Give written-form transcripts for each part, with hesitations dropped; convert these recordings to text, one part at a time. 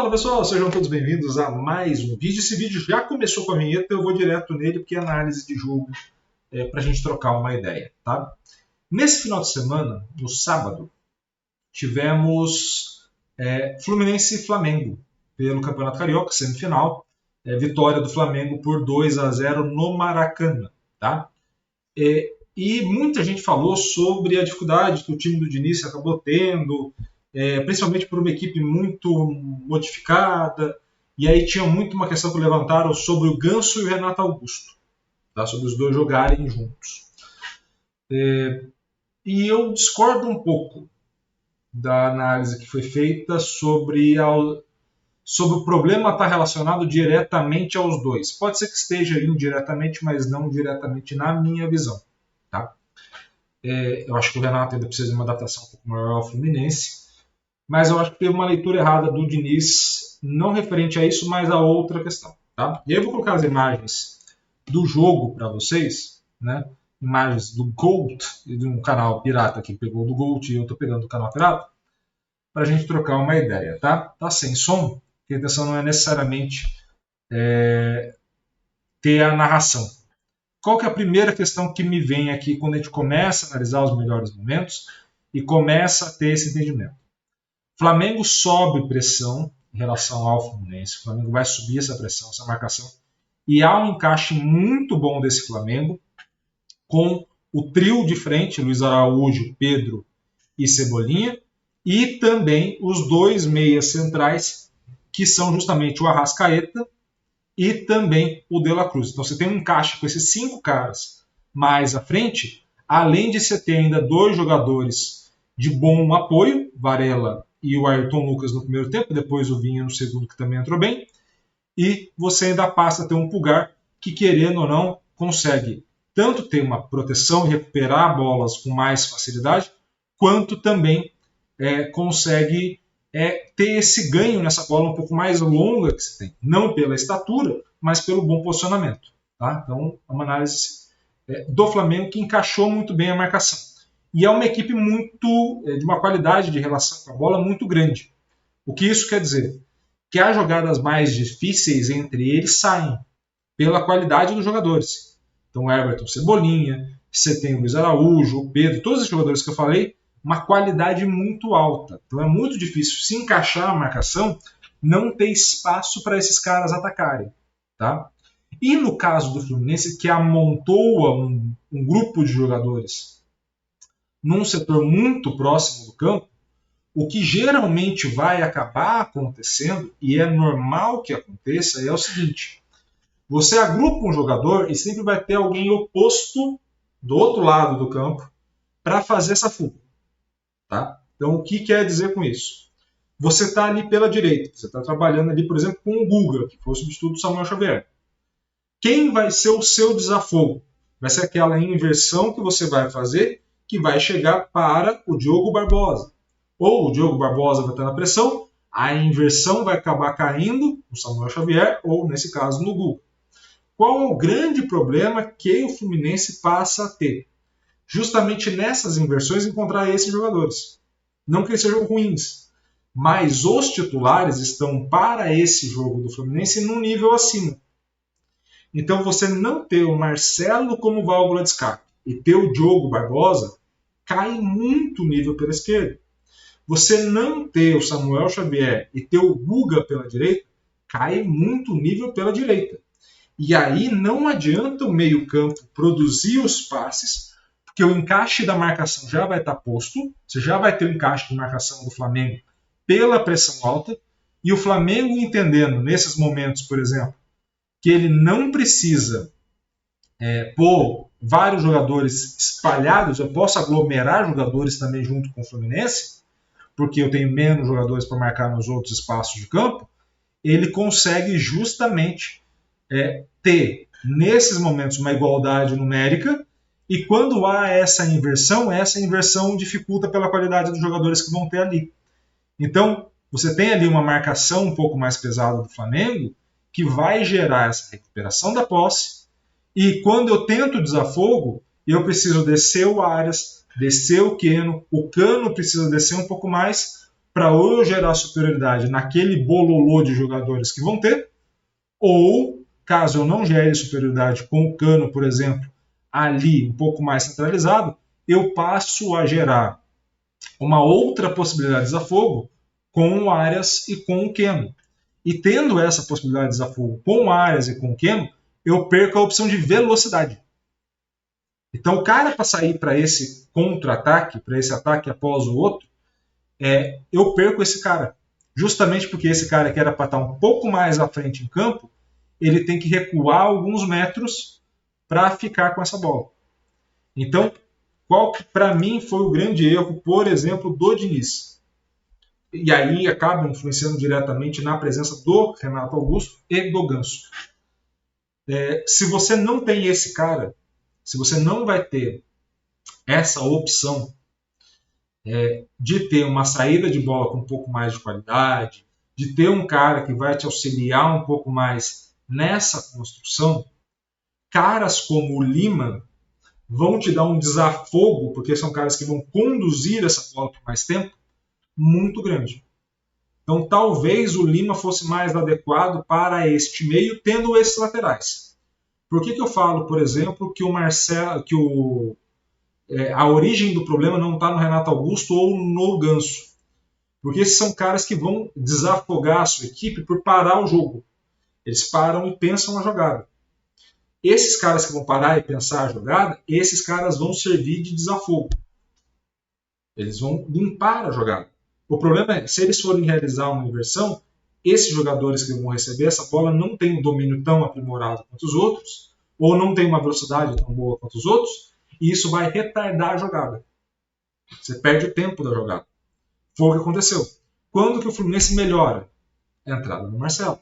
Fala pessoal, sejam todos bem-vindos a mais um vídeo. Esse vídeo já começou com a vinheta, eu vou direto nele porque é análise de jogo para a gente trocar uma ideia, tá? Nesse final de semana, no sábado, tivemos Fluminense e Flamengo pelo Campeonato Carioca, semifinal, vitória do Flamengo por 2-0 no Maracanã, tá? E muita gente falou sobre a dificuldade que o time do Diniz acabou tendo, principalmente por uma equipe muito modificada, e aí tinha muito uma questão que levantaram sobre o Ganso e o Renato Augusto, tá? Sobre os dois jogarem juntos. E eu discordo um pouco da análise que foi feita sobre o problema estar relacionado diretamente aos dois. Pode ser que esteja indiretamente, mas não diretamente na minha visão. Tá? Eu acho que o Renato ainda precisa de uma adaptação um pouco maior ao Fluminense, mas eu acho que teve uma leitura errada do Diniz, não referente a isso, mas a outra questão. Tá? E aí eu vou colocar as imagens do jogo para vocês, né? Imagens do GOAT, de um canal pirata que pegou do GOAT e eu estou pegando do canal pirata, para a gente trocar uma ideia. Tá sem som, porque a intenção não é necessariamente ter a narração. Qual que é a primeira questão que me vem aqui quando a gente começa a analisar os melhores momentos e começa a ter esse entendimento? Flamengo sobe pressão em relação ao Fluminense. O Flamengo vai subir essa pressão, essa marcação. E há um encaixe muito bom desse Flamengo com o trio de frente, Luiz Araújo, Pedro e Cebolinha, e também os dois meias centrais, que são justamente o Arrascaeta e também o De La Cruz. Então você tem um encaixe com esses 5 caras mais à frente, além de você ter ainda 2 jogadores de bom apoio, Varela e o Ayrton Lucas no primeiro tempo, depois o Vinha no segundo, que também entrou bem, e você ainda passa a ter um Pulgar que, querendo ou não, consegue tanto ter uma proteção e recuperar bolas com mais facilidade, quanto também consegue ter esse ganho nessa bola um pouco mais longa que você tem. Não pela estatura, mas pelo bom posicionamento. Tá? Então, é uma análise do Flamengo que encaixou muito bem a marcação. E é uma equipe de uma qualidade de relação com a bola muito grande. O que isso quer dizer? Que as jogadas mais difíceis entre eles saem pela qualidade dos jogadores. Então, Everton, Cebolinha, você tem o Luiz Araújo, o Pedro, todos os jogadores que eu falei, uma qualidade muito alta. Então é muito difícil se encaixar a marcação, não ter espaço para esses caras atacarem. Tá? E no caso do Fluminense, que amontoa um grupo de jogadores num setor muito próximo do campo, o que geralmente vai acabar acontecendo, e é normal que aconteça, é o seguinte: você agrupa um jogador e sempre vai ter alguém oposto do outro lado do campo para fazer essa fuga. Tá? Então, o que quer dizer com isso? Você está ali pela direita, você está trabalhando ali, por exemplo, com o Guga, que foi o substituto do Samuel Xavier. Quem vai ser o seu desafogo? Vai ser aquela inversão que você vai fazer, que vai chegar para o Diogo Barbosa. Ou o Diogo Barbosa vai estar na pressão, a inversão vai acabar caindo no Samuel Xavier, ou nesse caso no Guga. Qual é o grande problema que o Fluminense passa a ter? Justamente nessas inversões encontrar esses jogadores. Não que eles sejam ruins, mas os titulares estão para esse jogo do Fluminense num nível acima. Então você não ter o Marcelo como válvula de escape e ter o Diogo Barbosa, cai muito o nível pela esquerda. Você não ter o Samuel Xavier e ter o Guga pela direita, cai muito o nível pela direita. E aí não adianta o meio-campo produzir os passes, porque o encaixe da marcação já vai estar posto, você já vai ter o encaixe de marcação do Flamengo pela pressão alta, e o Flamengo entendendo nesses momentos, por exemplo, que ele não precisa pôr vários jogadores espalhados, eu posso aglomerar jogadores também junto com o Fluminense, porque eu tenho menos jogadores para marcar nos outros espaços de campo, ele consegue justamente ter nesses momentos uma igualdade numérica. E quando há essa inversão dificulta pela qualidade dos jogadores que vão ter ali. Então, você tem ali uma marcação um pouco mais pesada do Flamengo, que vai gerar essa recuperação da posse. E quando eu tento o desafogo, eu preciso descer o Arias, descer o Cano precisa descer um pouco mais, para ou gerar superioridade naquele bololô de jogadores que vão ter, ou, caso eu não gere superioridade com o Cano, por exemplo, ali um pouco mais centralizado, eu passo a gerar uma outra possibilidade de desafogo com o Arias e com o Keno. E tendo essa possibilidade de desafogo com o Arias e com o Keno, eu perco a opção de velocidade. Então, o cara para sair para esse contra-ataque, para esse ataque após o outro, eu perco esse cara. Justamente porque esse cara que era para estar um pouco mais à frente em campo, ele tem que recuar alguns metros para ficar com essa bola. Então, qual que para mim foi o grande erro, por exemplo, do Diniz? E aí acaba influenciando diretamente na presença do Renato Augusto e do Ganso. Se você não tem esse cara, se você não vai ter essa opção de ter uma saída de bola com um pouco mais de qualidade, de ter um cara que vai te auxiliar um pouco mais nessa construção, caras como o Lima vão te dar um desafogo, porque são caras que vão conduzir essa bola por mais tempo, muito grande. Então talvez o Lima fosse mais adequado para este meio, tendo esses laterais. Por que eu falo, por exemplo, que o Marcelo, a origem do problema não está no Renato Augusto ou no Ganso? Porque esses são caras que vão desafogar a sua equipe por parar o jogo. Eles param e pensam a jogada. Esses caras que vão parar e pensar a jogada, esses caras vão servir de desafogo. Eles vão limpar a jogada. O problema é, se eles forem realizar uma inversão, esses jogadores que vão receber essa bola não têm um domínio tão aprimorado quanto os outros, ou não tem uma velocidade tão boa quanto os outros, e isso vai retardar a jogada. Você perde o tempo da jogada. Foi o que aconteceu. Quando que o Fluminense melhora? A entrada do Marcelo.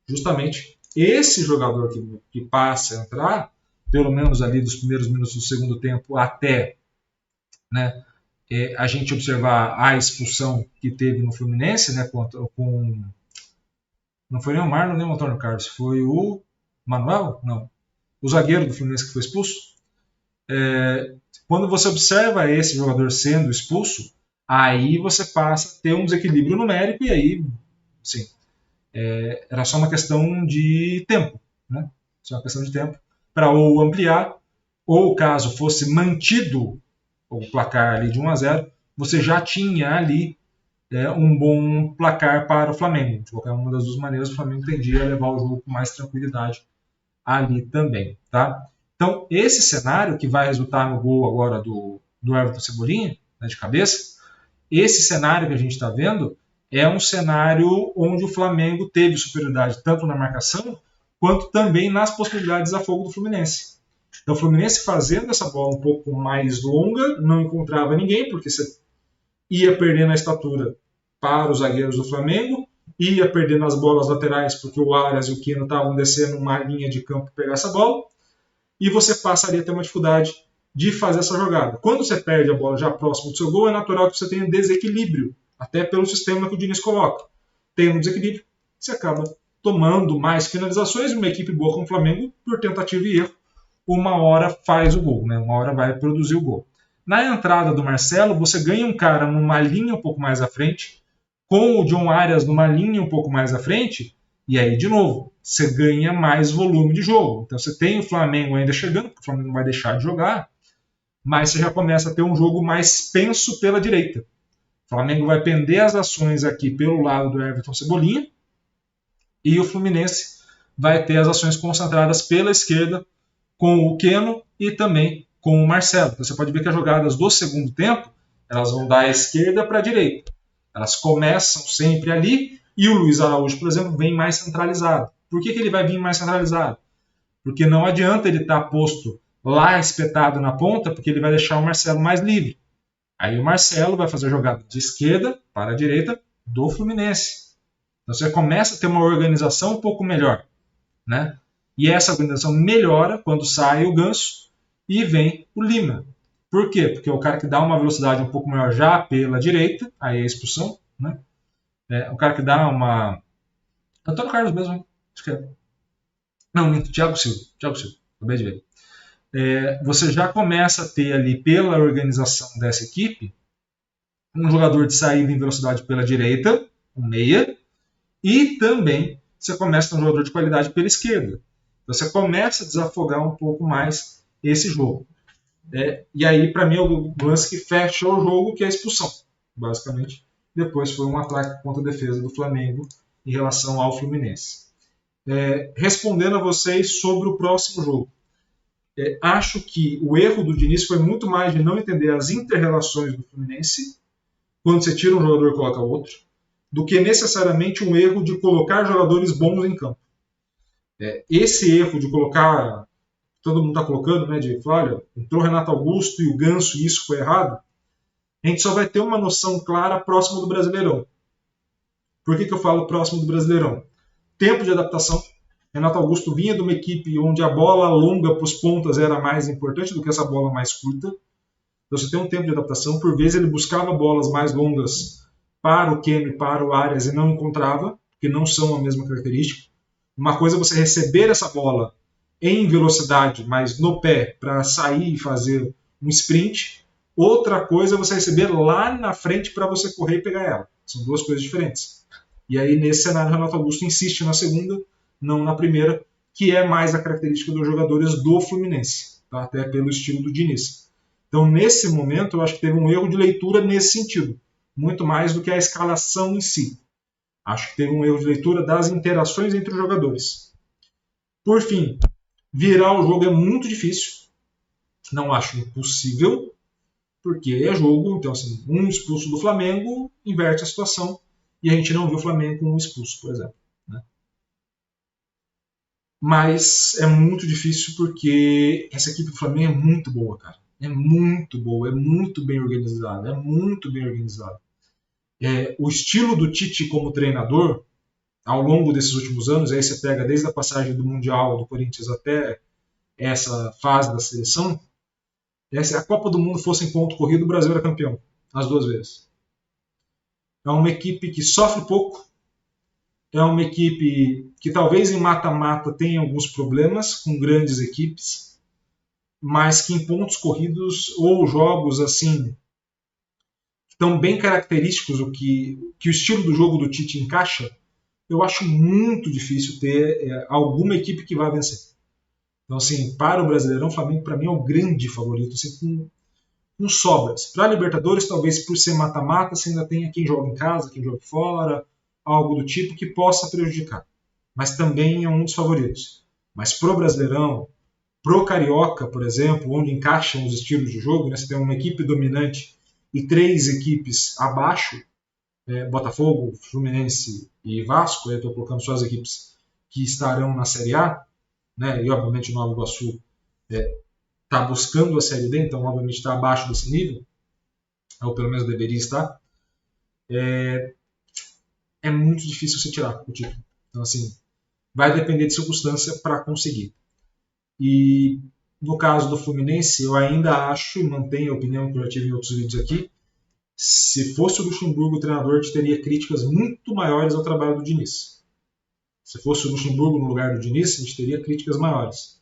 Justamente esse jogador que passa a entrar, pelo menos ali dos primeiros minutos do segundo tempo até a gente observar a expulsão que teve no Fluminense, não foi nem o Marlon nem o Antônio Carlos, foi o Manuel? Não. O zagueiro do Fluminense que foi expulso. Quando você observa esse jogador sendo expulso, aí você passa a ter um desequilíbrio numérico e aí, sim, era só uma questão de tempo, né? Só uma questão de tempo para ou ampliar, ou caso fosse mantido o placar ali de 1-0, você já tinha ali um bom placar para o Flamengo. De qualquer uma das duas maneiras, o Flamengo tendia a levar o jogo com mais tranquilidade ali também, tá? Então, esse cenário que vai resultar no gol agora do Everton Cebolinha, de cabeça, esse cenário que a gente está vendo é um cenário onde o Flamengo teve superioridade tanto na marcação quanto também nas possibilidades a fogo do Fluminense. Então, o Fluminense fazendo essa bola um pouco mais longa, não encontrava ninguém, porque você ia perdendo a estatura para os zagueiros do Flamengo, ia perdendo as bolas laterais, porque o Arias e o Keno estavam descendo uma linha de campo para pegar essa bola, e você passaria a ter uma dificuldade de fazer essa jogada. Quando você perde a bola já próximo do seu gol, é natural que você tenha desequilíbrio, até pelo sistema que o Diniz coloca. Tem um desequilíbrio, você acaba tomando mais finalizações, e uma equipe boa como o Flamengo, por tentativa e erro, uma hora faz o gol, uma hora vai produzir o gol. Na entrada do Marcelo, você ganha um cara numa linha um pouco mais à frente, com o John Arias numa linha um pouco mais à frente, e aí, de novo, você ganha mais volume de jogo. Então você tem o Flamengo ainda chegando, porque o Flamengo não vai deixar de jogar, mas você já começa a ter um jogo mais penso pela direita. O Flamengo vai pender as ações aqui pelo lado do Everton Cebolinha, e o Fluminense vai ter as ações concentradas pela esquerda, com o Keno e também com o Marcelo. Então, você pode ver que as jogadas do segundo tempo, elas vão da esquerda para a direita. Elas começam sempre ali e o Luiz Araújo, por exemplo, vem mais centralizado. Por que ele vai vir mais centralizado? Porque não adianta ele estar posto lá espetado na ponta, porque ele vai deixar o Marcelo mais livre. Aí o Marcelo vai fazer a jogada de esquerda para a direita do Fluminense. Então você começa a ter uma organização um pouco melhor, né? E essa organização melhora quando sai o Ganso e vem o Lima. Por quê? Porque é o cara que dá uma velocidade um pouco maior já pela direita, aí é a expulsão, né? O cara que dá uma... Antônio Carlos mesmo, acho que é. Não, Thiago Silva, acabei de ver. Você já começa a ter ali, pela organização dessa equipe, um jogador de saída em velocidade pela direita, um meia, e também você começa com um jogador de qualidade pela esquerda. Você começa a desafogar um pouco mais esse jogo. E aí, para mim, é o lance que fecha o jogo, que é a expulsão, basicamente. Depois foi um ataque contra a defesa do Flamengo em relação ao Fluminense. Respondendo a vocês sobre o próximo jogo. Acho que o erro do Diniz foi muito mais de não entender as inter-relações do Fluminense, quando você tira um jogador e coloca outro, do que necessariamente um erro de colocar jogadores bons em campo. Esse erro de colocar, todo mundo está colocando, né, de falar, olha, entrou Renato Augusto e o Ganso e isso foi errado, a gente só vai ter uma noção clara próximo do Brasileirão. Por que eu falo próximo do Brasileirão? Tempo de adaptação. Renato Augusto vinha de uma equipe onde a bola longa para os pontas era mais importante do que essa bola mais curta. Então você tem um tempo de adaptação. Por vezes ele buscava bolas mais longas para o Keno e para o Arias e não encontrava, porque não são a mesma característica. Uma coisa é você receber essa bola em velocidade, mas no pé, para sair e fazer um sprint. Outra coisa é você receber lá na frente para você correr e pegar ela. São duas coisas diferentes. E aí, nesse cenário, o Renato Augusto insiste na segunda, não na primeira, que é mais a característica dos jogadores do Fluminense, tá? Até pelo estilo do Diniz. Então, nesse momento, eu acho que teve um erro de leitura nesse sentido, muito mais do que a escalação em si. Acho que teve um erro de leitura das interações entre os jogadores. Por fim, virar o jogo é muito difícil, não acho impossível, porque é jogo, então assim, um expulso do Flamengo inverte a situação, e a gente não viu o Flamengo com um expulso, por exemplo. Né? Mas é muito difícil porque essa equipe do Flamengo é muito boa, cara. É muito boa, é muito bem organizada, é muito bem organizada. O estilo do Tite como treinador, ao longo desses últimos anos, aí você pega desde a passagem do Mundial do Corinthians até essa fase da seleção, se a Copa do Mundo fosse em ponto corrido, o Brasil era campeão, as duas vezes. É uma equipe que sofre pouco, é uma equipe que talvez em mata-mata tenha alguns problemas com grandes equipes, mas que em pontos corridos ou jogos assim tão bem característicos, o que o estilo do jogo do Tite encaixa, eu acho muito difícil ter alguma equipe que vá vencer. Então, assim, para o Brasileirão, o Flamengo, para mim, é o grande favorito, assim, com sobras. Para a Libertadores, talvez por ser mata-mata, você ainda tenha quem joga em casa, quem joga fora, algo do tipo que possa prejudicar. Mas também é um dos favoritos. Mas pro Brasileirão, pro Carioca, por exemplo, onde encaixam os estilos de jogo, né, você tem uma equipe dominante e 3 equipes abaixo, Botafogo, Fluminense e Vasco, eu estou colocando só as equipes que estarão na Série A, né, e obviamente o Nova Iguaçu está buscando a Série D, então obviamente está abaixo desse nível, ou pelo menos deveria estar, é muito difícil você tirar o título. Então, assim, vai depender de circunstância para conseguir. E no caso do Fluminense, eu ainda acho, e mantenho a opinião que eu já tive em outros vídeos aqui, se fosse o Luxemburgo o treinador, a gente teria críticas muito maiores ao trabalho do Diniz. Se fosse o Luxemburgo no lugar do Diniz, a gente teria críticas maiores.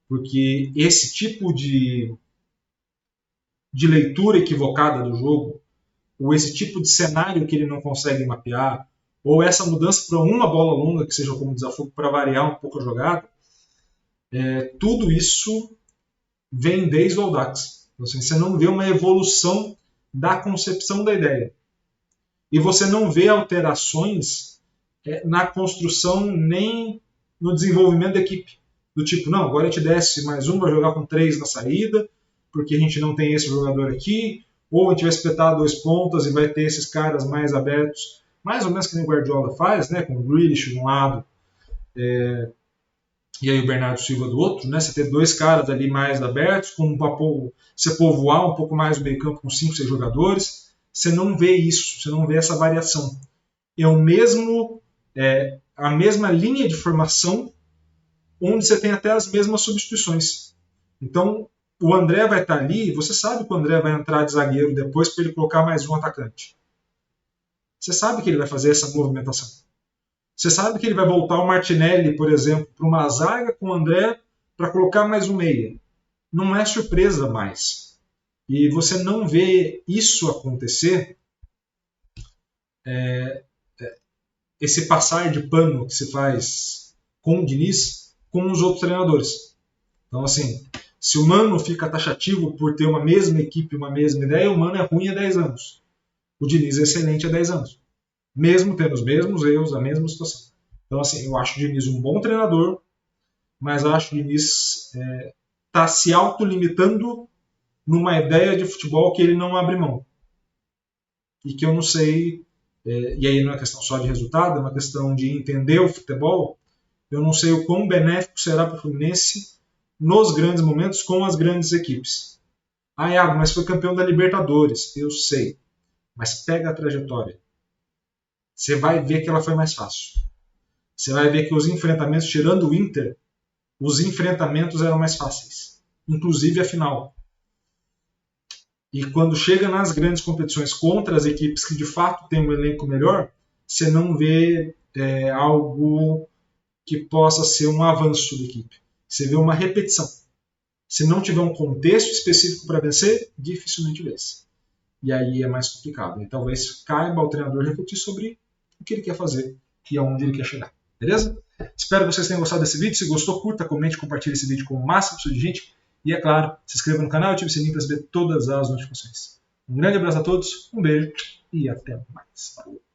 Porque esse tipo de leitura equivocada do jogo, ou esse tipo de cenário que ele não consegue mapear, ou essa mudança para uma bola longa, que seja como desafogo para variar um pouco a jogada, tudo isso vem desde o Audax. Então, assim, você não vê uma evolução da concepção da ideia. E você não vê alterações na construção nem no desenvolvimento da equipe. Do tipo, não, agora a gente desce mais um, vai jogar com 3 na saída, porque a gente não tem esse jogador aqui, ou a gente vai espetar 2 pontas e vai ter esses caras mais abertos, mais ou menos que nem o Guardiola faz, né, com o Grealish de um lado e aí o Bernardo Silva do outro, né, você ter 2 caras ali mais abertos, com você povoar um pouco mais o meio campo com 5, 6 jogadores, você não vê isso, você não vê essa variação. É o mesmo, a mesma linha de formação, onde você tem até as mesmas substituições. Então, o André vai estar ali, você sabe que o André vai entrar de zagueiro depois para ele colocar mais um atacante. Você sabe que ele vai fazer essa movimentação. Você sabe que ele vai voltar o Martinelli, por exemplo, para uma zaga com o André para colocar mais um meia. Não é surpresa mais. E você não vê isso acontecer esse passar de pano que se faz com o Diniz com os outros treinadores. Então, assim, se o Mano fica taxativo por ter uma mesma equipe, uma mesma ideia, o Mano é ruim há 10 anos. O Diniz é excelente há 10 anos. Mesmo tendo os mesmos erros, a mesma situação. Então, assim, eu acho o Diniz um bom treinador, mas eu acho que o Diniz está se autolimitando numa ideia de futebol que ele não abre mão. E que eu não sei, e aí não é questão só de resultado, é uma questão de entender o futebol. Eu não sei o quão benéfico será para o Fluminense nos grandes momentos com as grandes equipes. Ah, Iago, mas foi campeão da Libertadores. Eu sei. Mas pega a trajetória. Você vai ver que ela foi mais fácil. Você vai ver que os enfrentamentos, tirando o Inter, os enfrentamentos eram mais fáceis. Inclusive a final. E quando chega nas grandes competições contra as equipes que de fato têm um elenco melhor, você não vê algo que possa ser um avanço da equipe. Você vê uma repetição. Se não tiver um contexto específico para vencer, dificilmente vence. E aí é mais complicado. E talvez caiba ao treinador refletir sobre o que ele quer fazer e aonde ele quer chegar. Beleza? Espero que vocês tenham gostado desse vídeo. Se gostou, curta, comente, compartilhe esse vídeo com o máximo de gente. E é claro, se inscreva no canal e ative o sininho para receber todas as notificações. Um grande abraço a todos, um beijo e até mais. Falou.